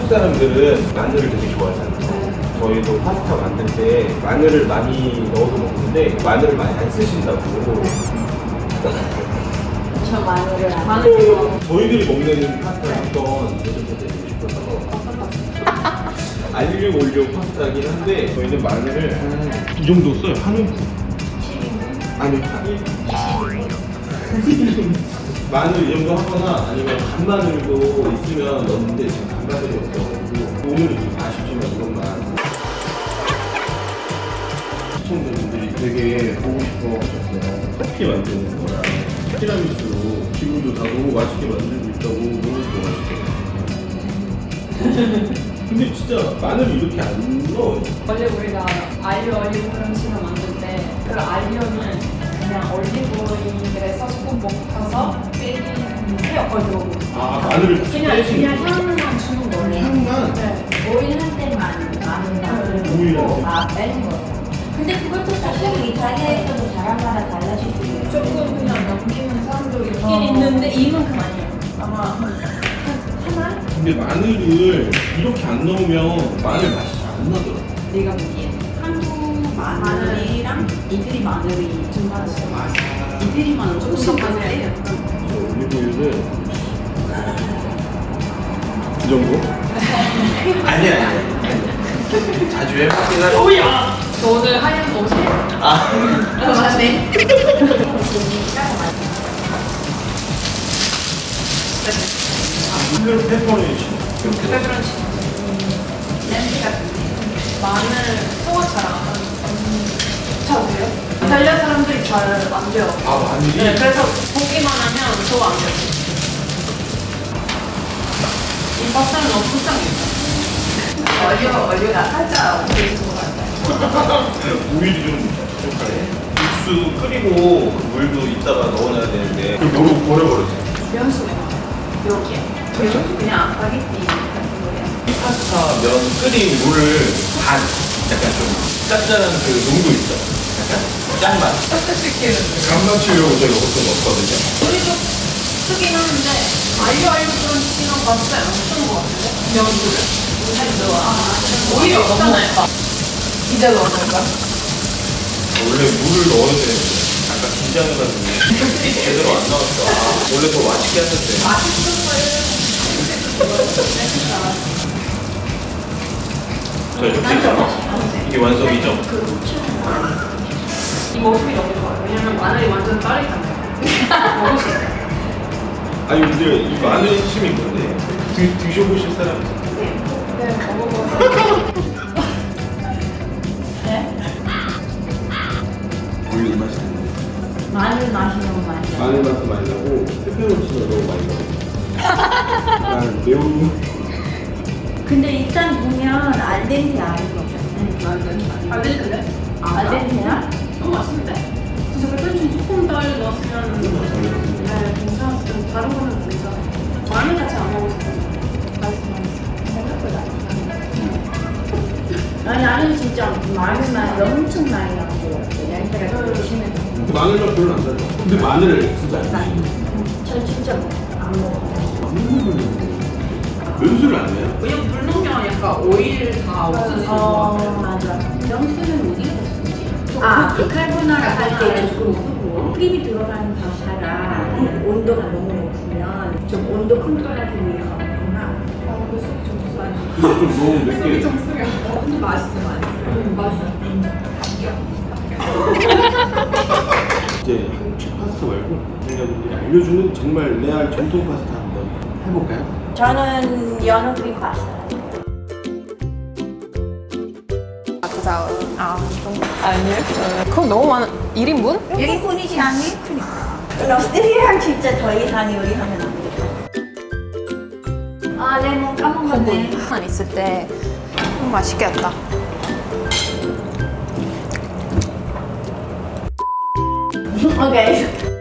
한국 사람들은 마늘을 되게 좋아하잖아요. 저희도 파스타 만들 때 마늘을 많이 넣어서 먹는데 마늘을 많이 안 쓰신다고. 저 마늘을 안 마늘 좋아. 저희들이 먹는 파스타를 한번 도전해드리고 싶어서 알리오 올리오 파스타긴 한데 저희는 마늘을 한 이 정도 써요. 한 움큼. 아니, 마늘 이 정도 하거나 아니면 간마늘도 있으면 넣는데 지금 간마늘이 없어가지고 오늘은 좀 아쉽지만 이것만 시청자분들이 되게 보고 싶어 하셨어요. 커피 만드는 거랑 티라미수 지금도 다 너무 맛있게 만들고 있다고 너무 좋아하시더라고요. 근데 진짜 마늘을 이렇게 안 넣어요. 원래 우리가 알리오 프랑스를 만들 때 그 알리오는 그냥 올리브오일에서 조금 볶아서 빼요. 아, 마늘을 같이 그냥 빼시는 향만 주는 거예요. 향만? 네. 오일 한 때만 마늘 오일 한 넣고 때? 빼는 거예요. 근데 그것도 사실 이탈리아에서도 사람마다 달라질 수 있어요. 조금 그냥 넘기는 사람도 있긴 있는데 이만큼 아니에요. 아마 하나? 근데 마늘을 이렇게 안 넣으면 마늘 맛이 잘 안 나더라고요. 내가 보기엔 한국 마늘이랑 이태리 마늘이 좀 맛있어. 이태리 마늘 조금씩 맛있어요. 저 올리브유는 이 정도? 아니야. 자주 해먹긴 하죠. 오야! 저 오늘 하얀 옷이 맞네. 이걸 페퍼로치. 페퍼런치 냄새 같은데. 마늘 소화 잘 안 하는 잘돼요? 이탈리아 사람들이 잘 안 돼요. 아, 마늘이? 네, 그래서 볶기만 하면 소화 안 돼요. 이 파스타는 너무 불쌍해요. 얼려가 살짝 오일 것 같아요. 오일이 좀 부족하네. 육수 끓이고 그 물도 이따가 넣어놔야 되는데 그걸 모르고 버려버렸어요. 면수네. 여기에. 그냥 스파게티 같은 거예요. 이 파스타 면 끓인 물을 반 약간 좀 짭짤한 그 농도 있어. 약간 짠맛. 시키는 간 맞추려고 저희가 보통 넣거든요. 우리도 쓰긴 하는데 알리오 프랑스랑 파스타에 안 쓰는 것 같은데? 면수를. 오히려 없잖아요. 이제 넣어볼까? 원래 물을 넣어야 되는데 약간 긴장해가지고 제대로 안 나왔어. 아, 원래 더 맛있게 했는데. 자, 이렇게 있잖아. 이게 완성이죠? 이 모습이 너무 좋아요. 왜냐면 마늘이 완전 짜릿하네요. 먹을 수 있어요. 아니 근데 이 마늘 핵심이 뭔데? 드셔보실 사람 있어요? 네, 먹어봐요. 원래 이 맛이 나는데 마늘 맛이 너무 많이 나요. 마늘 맛도 많이 나고 페페로치노 너무 많이 나고 난 매운 근데 일단 보면 알덴테 아닌 거죠. 알덴테? 알덴테야? 너무 맛있는데? 그래서 페퍼런치 조금 더 넣었으면 네, 괜찮았을 텐데 다른 거는 괜찮아요. 마늘 같이 안 먹었을 텐데 맛있어. 아니 나는 진짜 마늘 맛이 엄청 많이 나고 냄새가 되게 심해서 마늘맛 별로 안 나요. 근데 마늘을 진짜 안 드시는 전 진짜 안 먹어요. 면수를 안 내요? 왜냐면 물 넣으면 약간 오일 다 없어지는 거 같아요. 맞아. 명수는 어디가 됐었지? 그 칼보나라 할 때 조금 크림이 들어가는 파스타가 온도가 너무 높으면 좀 온도 컨트롤하기 위해서 그렇구나. 근데 좀 너무 맵게 근데 맛있어, 맛있어. 이제 한국 파스타 말고 여러분들이 알려주는 정말 레알 전통 파스타 한번 해볼까요? 저는 연어 크림 파스타. 아니요. 그럼 너무 많아. 1인분? 1인분이지 않니? 러스트리랑 진짜 더 이상 요리하면 안 돼. 아, 레몬 까먹었네. 한 있을 때 맛있겠다. 오케이.